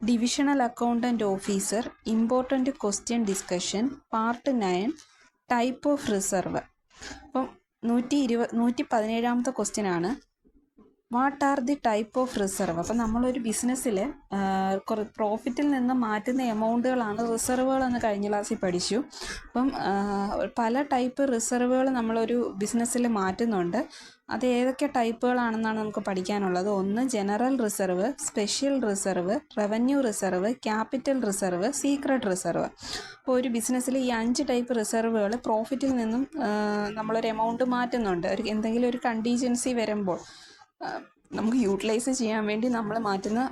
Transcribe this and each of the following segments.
Divisional accountant officer important question discussion part 9 type of reserve. അപ്പം 117ാമത്തെ question ആണ്, what are the type of reserve. അപ്പം നമ്മളൊരു ബിസിനസ്സിൽ പ്രോഫിറ്റിൽ നിന്ന് മാറ്റുന്ന എമൗണ്ടുകളാണ് റിസർവുകൾ എന്ന് കഴിഞ്ഞ ക്ലാസ്സിൽ പഠിച്ചു. അപ്പം പല ടൈപ്പ് റിസർവുകൾ നമ്മളൊരു ബിസിനസ്സിൽ മാറ്റുന്നുണ്ട്. അത് ഏതൊക്കെ ടൈപ്പുകളാണെന്നാണ് നമുക്ക് പഠിക്കാനുള്ളത്. ഒന്ന് general reserve, special reserve, revenue reserve, capital reserve, secret reserve. അപ്പോൾ ഒരു ബിസിനസ്സിൽ ഈ 5 ടൈപ്പ് റിസർവുകൾ പ്രോഫിറ്റിൽ നിന്നും നമ്മളൊരു എമൗണ്ട് മാറ്റുന്നുണ്ട്. എന്തെങ്കിലും ഒരു കണ്ടീജൻസി വരുമ്പോൾ നമുക്ക് യൂട്ടിലൈസ് ചെയ്യാൻ വേണ്ടി നമ്മൾ മാറ്റുന്ന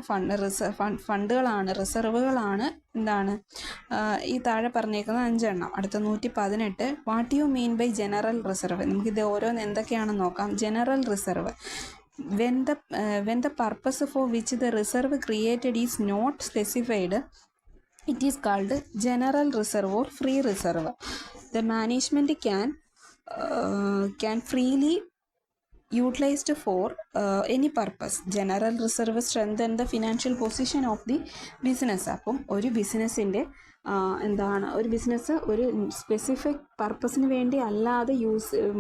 ഫണ്ടുകളാണ്, റിസർവുകളാണ് എന്താണ് ഈ താഴെ പറഞ്ഞേക്കുന്ന 5 എണ്ണം. അടുത്ത 118, what you mean by general reserve. നമുക്കിത് ഓരോന്ന് എന്തൊക്കെയാണെന്ന് നോക്കാം. General reserve, when the purpose for which the reserve created is not specified, it is called general reserve or free reserve. The management can freely utilized for any purpose. General reserve strengthen the financial position of the business. അപ്പം ഒരു ബിസിനസ്സിൻ്റെ ഒരു business ഒരു specific പർപ്പസിന് വേണ്ടി അല്ലാതെ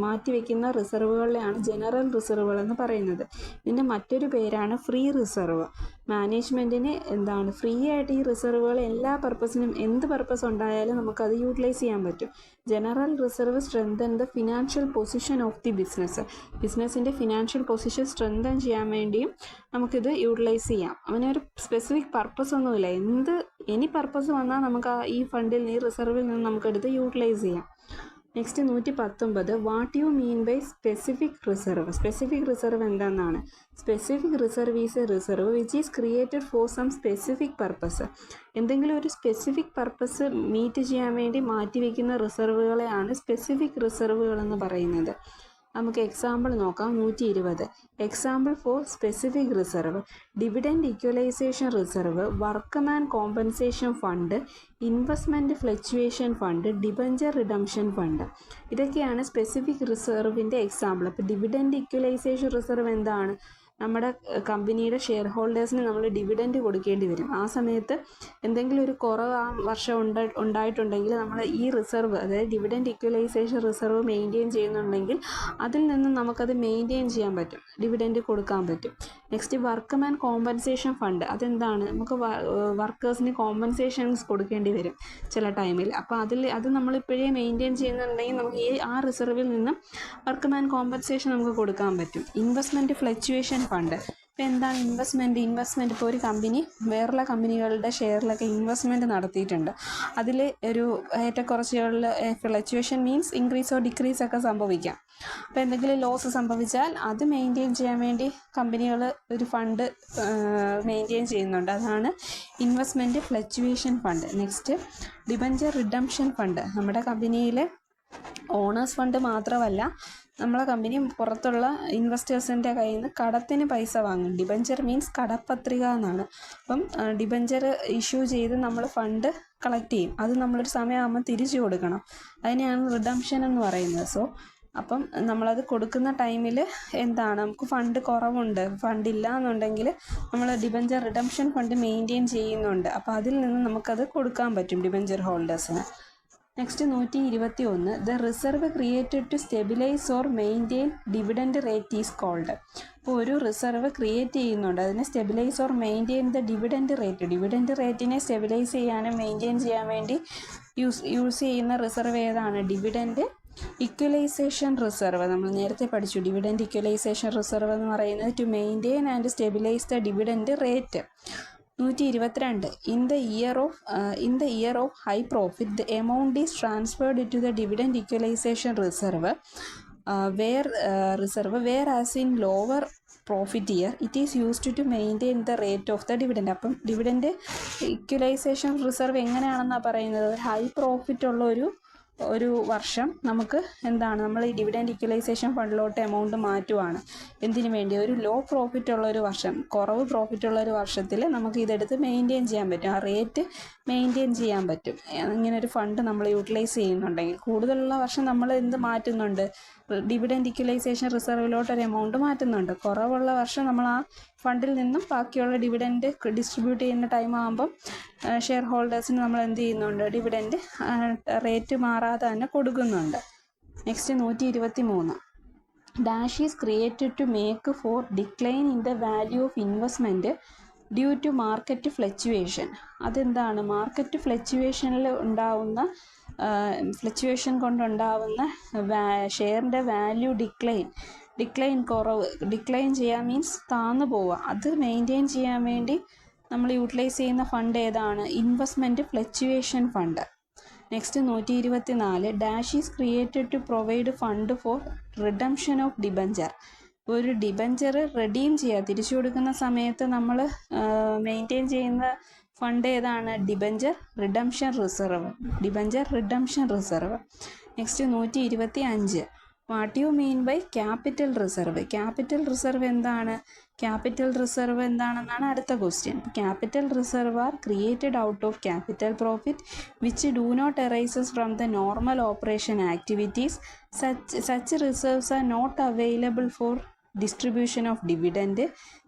മാറ്റിവെക്കുന്ന റിസർവുകളെയാണ് general റിസർവുകൾ എന്ന് പറയുന്നത്. ഇതിൻ്റെ മറ്റൊരു പേരാണ് ഫ്രീ റിസർവ്. മാനേജ്മെൻറ്റിന് ഫ്രീ ആയിട്ട് ഈ റിസർവുകൾ എല്ലാ പർപ്പസിനും എന്ത് പർപ്പസ് ഉണ്ടായാലും നമുക്കത് യൂട്ടിലൈസ് ചെയ്യാൻ പറ്റും. General reserve strengthen the financial position of the business. ബിസിനസ്സിൻ്റെ ഫിനാൻഷ്യൽ പൊസിഷൻ സ്ട്രെങ്തൻ ചെയ്യാൻ വേണ്ടിയും നമുക്കിത് യൂട്ടിലൈസ് ചെയ്യാം. അവനൊരു സ്പെസിഫിക് പർപ്പസ് ഒന്നുമില്ല, എനി പർപ്പസ് വന്നാൽ നമുക്ക് ഈ ഫണ്ടിൽ ഈ റിസർവിൽ നിന്ന് നമുക്കെടുത്ത് യൂട്ടിലൈസ് ചെയ്യാം. Next 119, what you mean by specific reserve. Specific reserve എന്താണെന്നാണ്. Specific reserve is a reserve which is created for some specific purpose. എന്തെങ്കിലും ഒരു സ്പെസിഫിക് പർപ്പസ് മീറ്റ് ചെയ്യാൻ വേണ്ടി മാറ്റിവെക്കുന്ന റിസർവുകളെയാണ് സ്പെസിഫിക് റിസർവുകൾ എന്ന് പറയുന്നത്. നമുക്ക് എക്സാമ്പിൾ നോക്കാം. 120, example for specific reserve: dividend equalisation reserve, workman compensation fund, investment fluctuation fund, debenture redemption fund. ഇതൊക്കെയാണ് specific റിസർവിൻ്റെ example. അപ്പോൾ ഡിവിഡൻഡ് ഇക്വലൈസേഷൻ റിസർവ് എന്താണ്? നമ്മുടെ കമ്പനിയുടെ ഷെയർ ഹോൾഡേഴ്സിന് നമ്മൾ ഡിവിഡൻഡ് കൊടുക്കേണ്ടി വരും. ആ സമയത്ത് എന്തെങ്കിലും ഒരു കുറവ് ആ വർഷം ഉണ്ടായിട്ടുണ്ടെങ്കിൽ നമ്മൾ ഈ റിസർവ്, അതായത് ഡിവിഡൻഡ് ഇക്വലൈസേഷൻ റിസർവ് മെയിൻറ്റെയിൻ ചെയ്യുന്നുണ്ടെങ്കിൽ അതിൽ നിന്ന് നമുക്കത് മെയിൻറ്റെയിൻ ചെയ്യാൻ പറ്റും, ഡിവിഡൻഡ് കൊടുക്കാൻ പറ്റും. Next workman compensation fund. അതെന്താണ്? നമുക്ക് വർക്കേഴ്സിന് കോമ്പൻസേഷൻസ് കൊടുക്കേണ്ടി വരും ചില ടൈമിൽ. അപ്പോൾ അത് നമ്മളിപ്പോഴേ മെയിൻറ്റെയിൻ ചെയ്യുന്നുണ്ടെങ്കിൽ നമുക്ക് ആ റിസർവിൽ നിന്നും വർക്ക്മാൻ കോമ്പൻസേഷൻ നമുക്ക് കൊടുക്കാൻ പറ്റും. Investment fluctuation fund. ഇപ്പോൾ എന്താണ് ഇൻവെസ്റ്റ്മെൻറ്റ്? ഇപ്പോൾ ഒരു കമ്പനി വേറുള്ള കമ്പനികളുടെ ഷെയറിലൊക്കെ ഇൻവെസ്റ്റ്മെൻറ്റ് നടത്തിയിട്ടുണ്ട്. അതിൽ ഒരു ഏറ്റക്കുറച്ചുകളിൽ ഫ്ലക്ച്വേഷൻ മീൻസ് ഇൻക്രീസോ ഡിക്രീസ് ഒക്കെ സംഭവിക്കാം. അപ്പോൾ എന്തെങ്കിലും ലോസ് സംഭവിച്ചാൽ അത് മെയിൻറ്റെയിൻ ചെയ്യാൻ വേണ്ടി കമ്പനികൾ ഒരു ഫണ്ട് മെയിൻറ്റെയിൻ ചെയ്യുന്നുണ്ട്. അതാണ് investment fluctuation fund. Next debenture redemption fund. നമ്മുടെ കമ്പനിയിലെ ഓണേഴ്സ് ഫണ്ട് മാത്രമല്ല, നമ്മളെ കമ്പനി പുറത്തുള്ള ഇൻവെസ്റ്റേഴ്സിൻ്റെ കയ്യിൽ നിന്ന് കടത്തിന് പൈസ വാങ്ങും. ഡിബഞ്ചർ മീൻസ് കടപ്പത്രിക എന്നാണ്. അപ്പം ഡിബഞ്ചർ ഇഷ്യൂ ചെയ്ത് നമ്മൾ ഫണ്ട് കളക്ട് ചെയ്യും. അത് നമ്മളൊരു സമയമാകുമ്പോൾ തിരിച്ചു കൊടുക്കണം. അതിനെയാണ് റിഡംഷൻ എന്ന് പറയുന്നത്. അപ്പം നമ്മളത് കൊടുക്കുന്ന ടൈമിൽ നമുക്ക് ഫണ്ട് കുറവുണ്ട്, ഫണ്ടില്ല എന്നുണ്ടെങ്കിൽ നമ്മൾ ഡിബഞ്ചർ റിഡംഷൻ ഫണ്ട് മെയിൻറ്റെയിൻ ചെയ്യുന്നുണ്ട്. അപ്പോൾ അതിൽ നിന്ന് നമുക്കത് കൊടുക്കാൻ പറ്റും ഡിബഞ്ചർ ഹോൾഡേഴ്സിന്. Next 121, the reserve created to stabilise or maintain dividend rate is called. ഇപ്പോൾ ഒരു റിസർവ് ക്രിയേറ്റ് ചെയ്യുന്നുണ്ട്, അതിനെ stabilise or maintain the dividend rate. Dividend റേറ്റിനെ സ്റ്റെബിലൈസ് ചെയ്യാനും മെയിൻറ്റെയിൻ ചെയ്യാൻ വേണ്ടി യൂസ് ചെയ്യുന്ന റിസർവ് ഏതാണ്? Dividend equalisation reserve. നമ്മൾ നേരത്തെ പഠിച്ചു. ഡിവിഡൻഡ് ഇക്വലൈസേഷൻ റിസർവ് എന്ന് പറയുന്നത് to maintain and stabilise the dividend rate. 122, in the year of high profit, the amount is transferred to the dividend equalization reserve, whereas in lower profit year it is used to maintain the rate of the dividend. അപ്പം dividend equalisation reserve എങ്ങനെയാണെന്നാണ് പറയുന്നത്? High profit ഉള്ള ഒരു വർഷം നമുക്ക് നമ്മൾ ഈ dividend equalisation ഫണ്ടിലോട്ട് amount മാറ്റുവാണ്. എന്തിനു വേണ്ടി? ഒരു ലോ പ്രോഫിറ്റ് ഉള്ള ഒരു വർഷം, കുറവ് പ്രോഫിറ്റ് ഉള്ള ഒരു വർഷത്തിൽ നമുക്ക് ഇതെടുത്ത് മെയിൻറ്റെയിൻ ചെയ്യാൻ പറ്റും, ആ റേറ്റ് മെയിൻറ്റെയിൻ ചെയ്യാൻ പറ്റും. ഇങ്ങനെ ഒരു ഫണ്ട് നമ്മൾ യൂട്ടിലൈസ് ചെയ്യുന്നുണ്ടെങ്കിൽ. കൂടുതലുള്ള വർഷം നമ്മൾ എന്ത് മാറ്റുന്നുണ്ട്? ഡിവിഡൻഡ് ഇക്വലൈസേഷൻ റിസർവിലോട്ട് ഒരു എമൗണ്ട് മാറ്റുന്നുണ്ട്. കുറവുള്ള വർഷം നമ്മൾ ആ ഫണ്ടിൽ നിന്നും ബാക്കിയുള്ള ഡിവിഡൻഡ് ഡിസ്ട്രിബ്യൂട്ട് ചെയ്യുന്ന ടൈം ആകുമ്പം ഷെയർ ഹോൾഡേഴ്സിന് നമ്മൾ എന്ത് ചെയ്യുന്നുണ്ട്, ഡിവിഡൻഡ് റേറ്റ് മാറാതെ തന്നെ കൊടുക്കുന്നുണ്ട്. Next 123. Dash is created to make for decline in the value of investment due to market fluctuation. അതെന്താണ്? മാർക്കറ്റ് ഫ്ലക്ച്വേഷനിൽ ഉണ്ടാവുന്ന ഫ്ലക്ച്വേഷൻ കൊണ്ടുണ്ടാവുന്ന ഷെയറിൻ്റെ വാല്യൂ ഡിക്ലൈൻ ചെയ്യാൻ മീൻസ് താന്നു പോവുക. അത് മെയിൻറ്റെയിൻ ചെയ്യാൻ വേണ്ടി നമ്മൾ യൂട്ടിലൈസ് ചെയ്യുന്ന ഫണ്ട് ഏതാണ്? Investment fluctuation fund. Next 124. Dash is created to provide fund for redemption of debenture. ഒരു ഡിബഞ്ചർ റെഡീം ചെയ്യുക, തിരിച്ചു കൊടുക്കുന്ന സമയത്ത് നമ്മൾ മെയിൻറ്റെയിൻ ചെയ്യുന്ന ഫണ്ട് ഏതാണ്? Debenture redemption reserve. Next 125. What you mean by capital reserve? Capital reserve എന്താണെന്നാണ് അടുത്ത question. Capital reserve are created out of capital profit which do not arises from the normal operation activities. Such reserves are not available four distribution of dividend.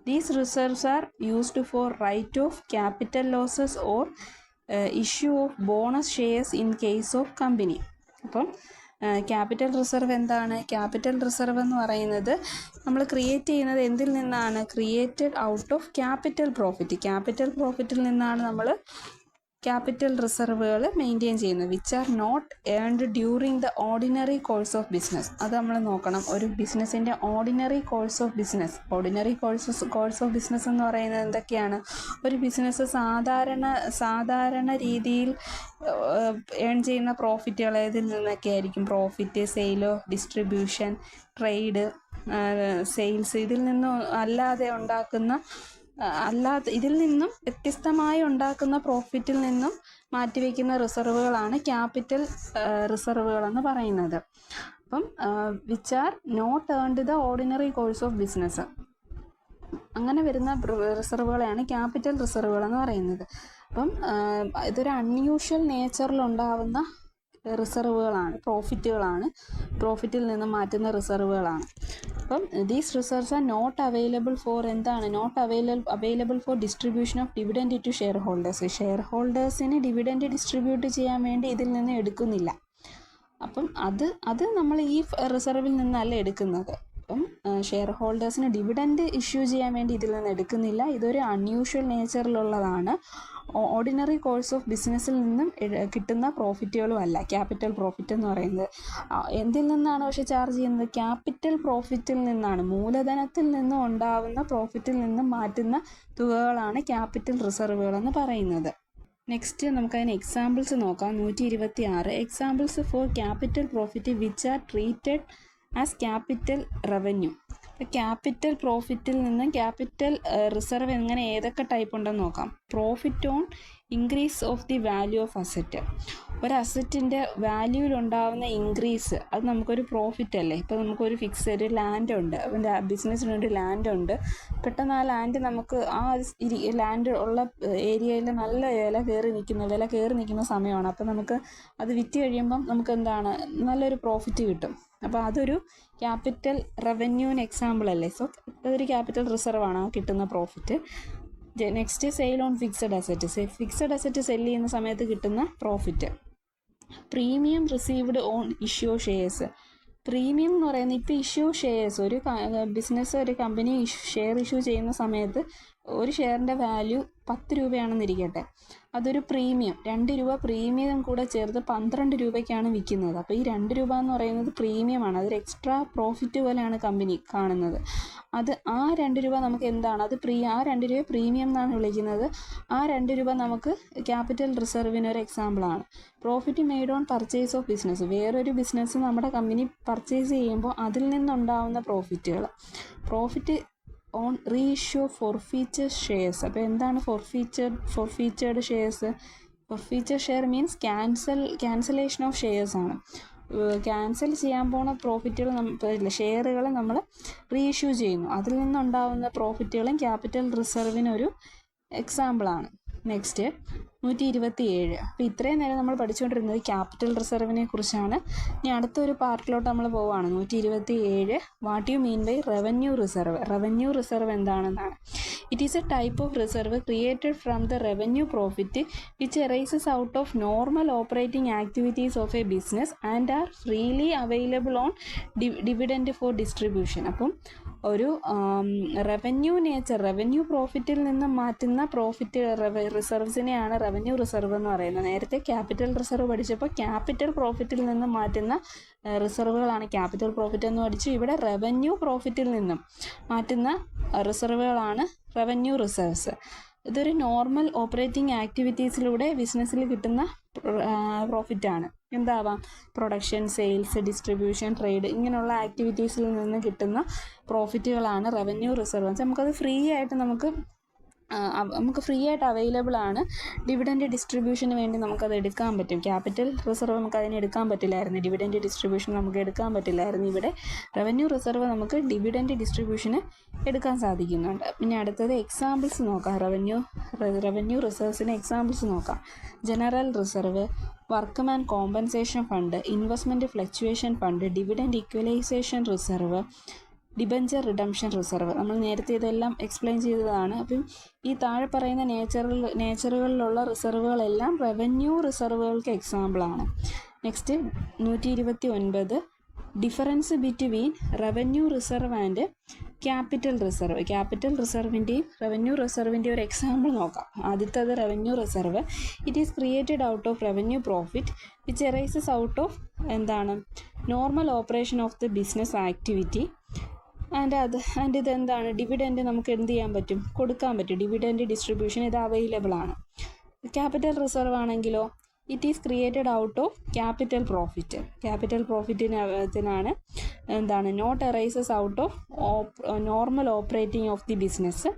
These reserves are used for write off capital losses or issue of bonus shares in case of company. അപ്പം capital reserve എന്താണ്? Capital reserve എന്ന് പറയുന്നത് നമ്മൾ create ചെയ്യുന്നത് എന്തിൽ നിന്നാണ്? Created out of capital പ്രോഫിറ്റിൽ നിന്നാണ് നമ്മൾ ക്യാപിറ്റൽ റിസർവുകൾ മെയിൻറ്റെയിൻ ചെയ്യുന്നത്. Which are not earned during the ordinary course of business. അത് നമ്മൾ നോക്കണം. ഒരു ബിസിനസ്സിൻ്റെ ഓർഡിനറി കോഴ്സ് ഓഫ് ബിസിനസ് എന്ന് പറയുന്നത് എന്തൊക്കെയാണ്? ഒരു ബിസിനസ് സാധാരണ രീതിയിൽ ഏൺ ചെയ്യുന്ന പ്രോഫിറ്റുകൾ ഏതിൽ നിന്നൊക്കെ ആയിരിക്കും? പ്രോഫിറ്റ്, സെയിലോ, ഡിസ്ട്രിബ്യൂഷൻ, ട്രേഡ്, സെയിൽസ്. ഇതിൽ നിന്നും വ്യത്യസ്തമായി ഉണ്ടാക്കുന്ന പ്രോഫിറ്റിൽ നിന്നും മാറ്റിവെക്കുന്ന റിസർവുകളാണ് ക്യാപിറ്റൽ റിസർവുകൾ എന്ന് പറയുന്നത്. അപ്പം which are not earned the ordinary course of business. അങ്ങനെ വരുന്ന റിസർവുകളെയാണ് ക്യാപിറ്റൽ റിസർവുകൾ എന്ന് പറയുന്നത്. അപ്പം ഇതൊരു അൺയൂഷ്വൽ നേച്ചറിലുണ്ടാവുന്ന റിസർവുകളാണ്, പ്രോഫിറ്റിൽ നിന്നും മാറ്റുന്ന റിസർവുകളാണ്. അപ്പം these reserves are not available for distribution of dividend to share ഹോൾഡേഴ്സിന് ഡിവിഡൻഡ് ഡിസ്ട്രിബ്യൂട്ട് ചെയ്യാൻ വേണ്ടി ഇതിൽ നിന്ന് എടുക്കുന്നില്ല. അപ്പം അത് നമ്മൾ ഈ റിസർവിൽ നിന്നല്ല എടുക്കുന്നത്. അപ്പം ഷെയർ ഹോൾഡേഴ്സിന് ഡിവിഡൻഡ് ഇഷ്യൂ ചെയ്യാൻ വേണ്ടി ഇതിൽ നിന്ന് എടുക്കുന്നില്ല. ഇതൊരു അൺയൂഷ്വൽ നേച്ചറിലുള്ളതാണ്. ഓർഡിനറി കോഴ്സ് ഓഫ് ബിസിനസ്സിൽ നിന്നും കിട്ടുന്ന പ്രോഫിറ്റുകളും അല്ല ക്യാപിറ്റൽ പ്രോഫിറ്റ് എന്ന് പറയുന്നത്. എന്തിൽ നിന്നാണ് പക്ഷേ ചാർജ് ചെയ്യുന്നത്? ക്യാപിറ്റൽ പ്രോഫിറ്റിൽ നിന്നാണ്. മൂലധനത്തിൽ നിന്നും ഉണ്ടാവുന്ന പ്രോഫിറ്റിൽ നിന്നും മാറ്റുന്ന തുകകളാണ് ക്യാപിറ്റൽ റിസർവുകൾ എന്ന് പറയുന്നത്. നെക്സ്റ്റ് നമുക്കതിന് എക്സാമ്പിൾസ് നോക്കാം. 126. Examples for capital profit which are treated as capital revenue. Capital പ്രോഫിറ്റിൽ നിന്നും ക്യാപിറ്റൽ റിസർവ് ഏതൊക്കെ ടൈപ്പ് ഉണ്ടെന്ന് നോക്കാം. Profit on increase of the value of asset. ഒരു അസറ്റിൻ്റെ വാല്യൂവിലുണ്ടാകുന്ന ഇൻക്രീസ്, അത് നമുക്കൊരു പ്രോഫിറ്റ് അല്ലേ. ഇപ്പോൾ നമുക്കൊരു ഫിക്സഡ് ലാൻഡ് ഉണ്ട്, അതിൻ്റെ ബിസിനസ്സിനൊരു ലാൻഡ് ഉണ്ട്. പെട്ടെന്ന് ആ ലാൻഡ് നമുക്ക് ലാൻഡ് ഉള്ള ഏരിയയിൽ നല്ല വില കയറി നിൽക്കുന്ന സമയമാണ്. അപ്പോൾ നമുക്ക് അത് വിറ്റ് കഴിയുമ്പം നമുക്ക് നല്ലൊരു പ്രോഫിറ്റ് കിട്ടും. അപ്പോൾ അതൊരു ക്യാപിറ്റൽ റവന്യൂവിന് എക്സാമ്പിൾ അല്ലേ. സോ അതൊരു ക്യാപിറ്റൽ റിസർവാണ് ആ കിട്ടുന്ന profit. Next sale on fixed asset sell ചെയ്യുന്ന സമയത്ത് കിട്ടുന്ന profit. Premium received on issue shares. Premium എന്ന് പറയുന്നത് ഇപ്പോൾ ഇഷ്യൂ ഷെയർസ്, ഒരു കമ്പനി ഷെയർ ഇഷ്യൂ ചെയ്യുന്ന സമയത്ത് ഒരു ഷെയറിൻ്റെ വാല്യൂ 10 രൂപയാണെന്നിരിക്കട്ടെ. അതൊരു പ്രീമിയം, 2 രൂപ പ്രീമിയം കൂടെ ചേർത്ത് 12 രൂപയ്ക്കാണ് വിൽക്കുന്നത്. അപ്പോൾ ഈ 2 രൂപ എന്ന് പറയുന്നത് പ്രീമിയമാണ്. അതൊരു എക്സ്ട്രാ പ്രോഫിറ്റ് പോലെയാണ് കമ്പനി കാണുന്നത്. ആ 2 രൂപ നമുക്ക് അത് ആ 2 രൂപ പ്രീമിയം എന്നാണ് വിളിക്കുന്നത്. ആ 2 രൂപ നമുക്ക് ക്യാപിറ്റൽ റിസർവിനൊരു എക്സാമ്പിളാണ്. Profit made on purchase of business. വേറൊരു ബിസിനസ് നമ്മുടെ കമ്പനി പർച്ചേസ് ചെയ്യുമ്പോൾ അതിൽ നിന്നുണ്ടാവുന്ന പ്രോഫിറ്റുകൾ. Profit on reissue forfeiture shares. അപ്പോൾ എന്താണ് forfeited shares? Forfeiture share means cancellation of shares ആണ്. ക്യാൻസൽ ചെയ്യാൻ പോകുന്ന ഷെയറുകൾ നമ്മൾ റീഇഷ്യൂ ചെയ്യുന്നു. അതിൽ നിന്നുണ്ടാവുന്ന പ്രോഫിറ്റുകളും ക്യാപിറ്റൽ റിസർവിനൊരു എക്സാമ്പിളാണ്. നെക്സ്റ്റ് 127. അപ്പോൾ ഇത്രയും നേരം നമ്മൾ പഠിച്ചുകൊണ്ടിരുന്നത് ക്യാപിറ്റൽ റിസർവിനെ കുറിച്ചാണ്. ഇനി അടുത്തൊരു പാർട്ടിലോട്ട് നമ്മൾ പോവുകയാണ്. 127 what you mean by revenue reserve. Revenue reserve എന്താണെന്നാണ്. It is a type of reserve created from the revenue profit which arises out of normal operating activities of a business and are freely available on dividend for distribution. അപ്പം ഒരു revenue പ്രോഫിറ്റിൽ നിന്ന് മാറ്റുന്ന റിസർവ്സിനെയാണ് revenue reserve എന്ന് പറയുന്നത്. നേരത്തെ capital reserve പഠിച്ചപ്പോൾ capital പ്രോഫിറ്റിൽ നിന്ന് മാറ്റുന്ന റിസർവുകളാണ് ക്യാപിറ്റൽ പ്രോഫിറ്റ് എന്ന് പഠിച്ചു. ഇവിടെ റവന്യൂ പ്രോഫിറ്റിൽ നിന്നും മാറ്റുന്ന റിസർവുകളാണ് റവന്യൂ റിസർവ്സ്. ഇതൊരു നോർമൽ ഓപ്പറേറ്റിംഗ് ആക്ടിവിറ്റീസിലൂടെ ബിസിനസ്സിൽ കിട്ടുന്ന പ്രോഫിറ്റാണ്. എന്താവാം, പ്രൊഡക്ഷൻ, സെയിൽസ്, ഡിസ്ട്രിബ്യൂഷൻ, ട്രേഡ്, ഇങ്ങനെയുള്ള ആക്ടിവിറ്റീസിൽ നിന്ന് കിട്ടുന്ന പ്രോഫിറ്റുകളാണ് റവന്യൂ റിസർവ്സ്. നമുക്കത് ഫ്രീ ആയിട്ട് അവൈലബിൾ ആണ്. ഡിവിഡൻഡ് ഡിസ്ട്രിബ്യൂഷന് വേണ്ടി നമുക്കത് എടുക്കാൻ പറ്റും. ക്യാപിറ്റൽ റിസർവ് നമുക്ക് അതിന് എടുക്കാൻ പറ്റില്ലായിരുന്നു, ഡിവിഡൻഡ് ഡിസ്ട്രിബ്യൂഷൻ നമുക്ക് എടുക്കാൻ പറ്റില്ലായിരുന്നു. ഇവിടെ റവന്യൂ റിസർവ് നമുക്ക് ഡിവിഡൻഡ് ഡിസ്ട്രിബ്യൂഷന് എടുക്കാൻ സാധിക്കുന്നുണ്ട്. പിന്നെ അടുത്തത് എക്സാമ്പിൾസ് നോക്കാം. റവന്യൂ റിസർവ്സിന് എക്സാമ്പിൾസ് നോക്കാം. General reserve, workman compensation fund, investment fluctuation fund, dividend equalisation reserve, debenture redemption reserve. നമ്മൾ നേരത്തെ ഇതെല്ലാം എക്സ്പ്ലെയിൻ ചെയ്തതാണ്. അപ്പം ഈ താഴെ പറയുന്ന നേച്ചറുകളിലുള്ള റിസർവുകളെല്ലാം റവന്യൂ റിസർവുകൾക്ക് എക്സാമ്പിളാണ്. Next 129 difference between revenue reserve and capital reserve. Capital റിസർവിൻ്റെയും റവന്യൂ റിസർവിൻ്റെയും ഒരു എക്സാമ്പിൾ നോക്കാം. ആദ്യത്തേത് revenue reserve. It is created out of revenue profit which arises out of normal operation of the business activity and ഇതെന്താണ്, dividend നമുക്ക് എന്ത് ചെയ്യാൻ പറ്റും, കൊടുക്കാൻ പറ്റും. ഡിവിഡൻഡ് ഡിസ്ട്രിബ്യൂഷൻ ഇത് അവൈലബിൾ ആണ്. ക്യാപിറ്റൽ റിസർവ് ആണെങ്കിലോ it is created out of capital profit. Capital പ്രോഫിറ്റിനാണ് not arises out of normal operating of the business,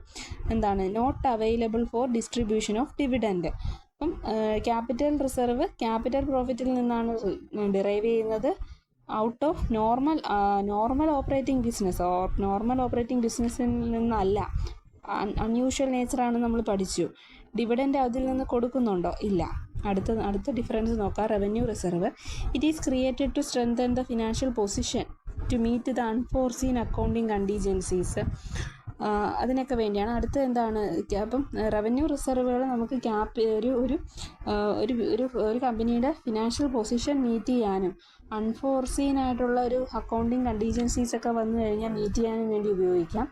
not available for distribution of dividend. അപ്പം ക്യാപിറ്റൽ റിസർവ് ക്യാപിറ്റൽ പ്രോഫിറ്റിൽ നിന്നാണ് derive ചെയ്യുന്നത്, out of normal operating ബിസിനസ്സിൽ നിന്നല്ല. Unusual നേച്ചറാണ് നമ്മൾ പഠിച്ചു. Dividend അതിൽ നിന്ന് കൊടുക്കുന്നുണ്ടോ? ഇല്ല. അടുത്ത ഡിഫറൻസ് നോക്കാം. Revenue reserve, it is created to strengthen the financial position to meet the unforeseen accounting contingencies, അതിനൊക്കെ വേണ്ടിയാണ്. അടുത്ത എന്താണ്, അപ്പം റവന്യൂ റിസർവുകൾ നമുക്ക് ഒരു കമ്പനിയുടെ ഫിനാൻഷ്യൽ പൊസിഷൻ മീറ്റ് ചെയ്യാനും അൺഫോർസീൻ ആയിട്ടുള്ള ഒരു അക്കൗണ്ടിങ് കണ്ടീജൻസീസ് ഒക്കെ വന്നു കഴിഞ്ഞാൽ മീറ്റ് ചെയ്യാനും വേണ്ടി ഉപയോഗിക്കാം.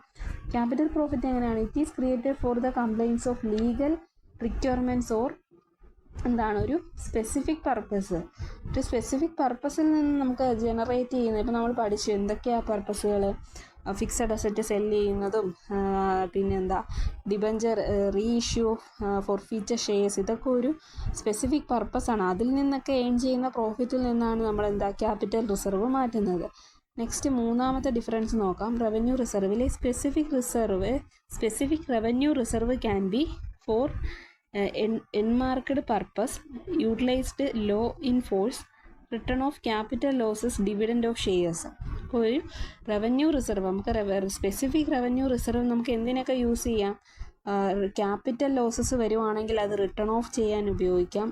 ക്യാപിറ്റൽ പ്രോഫിറ്റ് എങ്ങനെയാണ്, it is created for the complaints of legal requirements or ഒരു സ്പെസിഫിക് പർപ്പസ്. ഒരു സ്പെസിഫിക് പർപ്പസിൽ നിന്ന് നമുക്ക് ജനറേറ്റ് ചെയ്യുന്നത്. ഇപ്പോൾ നമ്മൾ പഠിച്ചു എന്തൊക്കെയാണ് പർപ്പസുകൾ, ഫിക്സഡ് അസറ്റ് സെല്ല് ചെയ്യുന്നതും, ഡിബഞ്ചർ റീഇഷ്യൂ, ഫോർഫീച്ചർ ഷെയർസ്, ഇതൊക്കെ ഒരു സ്പെസിഫിക് പർപ്പസാണ്. അതിൽ നിന്നൊക്കെ ഏൺ ചെയ്യുന്ന പ്രോഫിറ്റിൽ നിന്നാണ് നമ്മൾ ക്യാപിറ്റൽ റിസർവ് മാറ്റുന്നത്. നെക്സ്റ്റ് മൂന്നാമത്തെ ഡിഫറൻസ് നോക്കാം. റവന്യൂ റിസർവിലെ specific revenue reserve can be for earmarked purpose, utilised law in force, return of capital losses, dividend of shares. അപ്പോൾ ഒരു revenue reserve specific revenue reserve നമുക്ക് എന്തിനൊക്കെ യൂസ് ചെയ്യാം? ക്യാപിറ്റൽ ലോസസ് വരുവാണെങ്കിൽ അത് റിട്ടേൺ ഓഫ് ചെയ്യാൻ ഉപയോഗിക്കാം.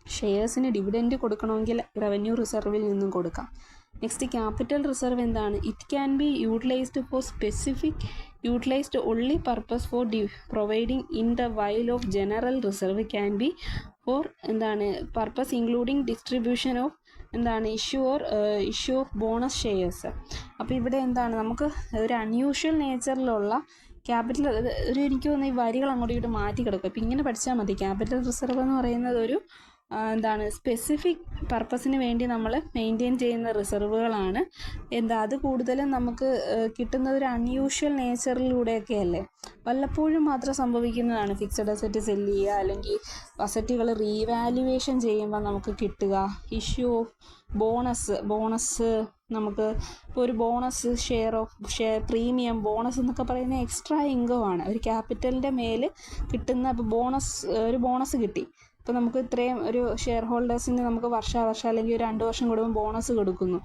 ഷെയർസിന് ഡിവിഡൻഡ് കൊടുക്കണമെങ്കിൽ റവന്യൂ റിസർവിൽ നിന്നും കൊടുക്കാം. നെക്സ്റ്റ് ക്യാപിറ്റൽ റിസർവ് എന്താണ്? It can be utilised only purpose for providing in the while of general reserve can be for purpose including distribution of issue of bonus shares. അപ്പോൾ ഇവിടെ നമുക്ക് ഒരു അൺയൂഷ്വൽ നേച്ചറിലുള്ള ക്യാപിറ്റൽ എനിക്ക് തോന്നുന്നു ഈ വരികൾ അങ്ങോട്ട് ഇങ്ങോട്ട് മാറ്റി കിടക്കും. അപ്പോൾ ഇങ്ങനെ പഠിച്ചാൽ മതി. ക്യാപിറ്റൽ റിസർവ് എന്ന് പറയുന്നത് ഒരു സ്പെസിഫിക് പർപ്പസിന് വേണ്ടി നമ്മൾ മെയിൻറ്റെയിൻ ചെയ്യുന്ന റിസർവുകളാണ്. അത് കൂടുതലും നമുക്ക് കിട്ടുന്നത് ഒരു അൺയൂഷ്വൽ നേച്ചറിലൂടെയൊക്കെ അല്ലേ, വല്ലപ്പോഴും മാത്രം സംഭവിക്കുന്നതാണ്. ഫിക്സഡ് അസറ്റ് സെല്ല് ചെയ്യുക, അല്ലെങ്കിൽ അസറ്റുകൾ റീവാലുവേഷൻ ചെയ്യുമ്പോൾ നമുക്ക് കിട്ടുക. ഇഷ്യൂ ഓഫ് ബോണസ് നമുക്ക് ഇപ്പോൾ ഒരു ബോണസ് ഷെയർ പ്രീമിയം ബോണസ് എന്നൊക്കെ പറയുന്ന എക്സ്ട്രാ ഇൻകം ആണ്. ഒരു ക്യാപിറ്റലിൻ്റെ മേൽ കിട്ടുന്ന ഒരു ബോണസ് കിട്ടി. ഇപ്പോൾ നമുക്ക് ഇത്രയും ഒരു ഷെയർ ഹോൾഡേഴ്സിന് നമുക്ക് വർഷം അല്ലെങ്കിൽ ഒരു 2 വർഷം കൂടുമ്പോൾ ബോണസ് കൊടുക്കുന്നു.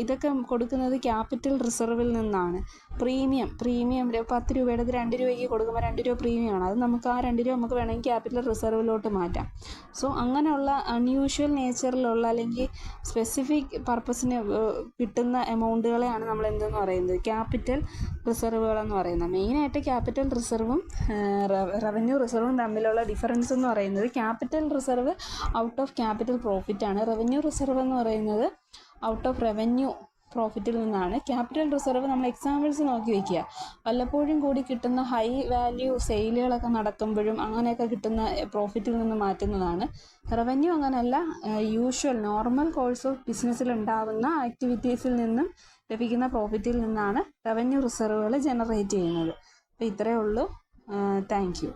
ഇതൊക്കെ കൊടുക്കുന്നത് ക്യാപിറ്റൽ റിസർവിൽ നിന്നാണ്. പ്രീമിയം 10 രൂപയുടെ 2 രൂപയ്ക്ക് കൊടുക്കുമ്പോൾ 2 രൂപ പ്രീമിയമാണ്. അത് നമുക്ക് ആ 2 രൂപ നമുക്ക് വേണമെങ്കിൽ ക്യാപിറ്റൽ റിസർവിലോട്ട് മാറ്റാം. സോ അങ്ങനെയുള്ള അൺയൂഷ്വൽ നേച്ചറിലുള്ള അല്ലെങ്കിൽ സ്പെസിഫിക് പർപ്പസിന് കിട്ടുന്ന എമൗണ്ടുകളെയാണ് നമ്മൾ എന്തെന്ന് പറയുന്നത്, ക്യാപിറ്റൽ റിസർവുകളെന്ന് പറയുന്നത്. മെയിനായിട്ട് ക്യാപിറ്റൽ റിസർവും റവന്യൂ റിസർവും തമ്മിലുള്ള ഡിഫറൻസ് എന്ന് പറയുന്നത്, capital reserve out of capital പ്രോഫിറ്റാണ്. റവന്യൂ റിസർവ് എന്ന് പറയുന്നത് ഔട്ട് ഓഫ് റവന്യൂ പ്രോഫിറ്റിൽ നിന്നാണ്. ക്യാപിറ്റൽ റിസർവ് നമ്മൾ എക്സാമ്പിൾസ് നോക്കി വയ്ക്കുക. വല്ലപ്പോഴും കൂടി കിട്ടുന്ന ഹൈ വാല്യൂ സെയിലുകളൊക്കെ നടക്കുമ്പോഴും അങ്ങനെയൊക്കെ കിട്ടുന്ന പ്രോഫിറ്റിൽ നിന്ന് മാറ്റുന്നതാണ്. റവന്യൂ അങ്ങനെയല്ല, യൂഷ്വൽ നോർമൽ കോഴ്സ് ഓഫ് ബിസിനസ്സിൽ ഉണ്ടാകുന്ന ആക്ടിവിറ്റീസിൽ നിന്നും ലഭിക്കുന്ന പ്രോഫിറ്റിൽ നിന്നാണ് റവന്യൂ റിസർവുകൾ ജനറേറ്റ് ചെയ്യുന്നത്. അപ്പോൾ ഇത്രയേ ഉള്ളൂ. Thank you.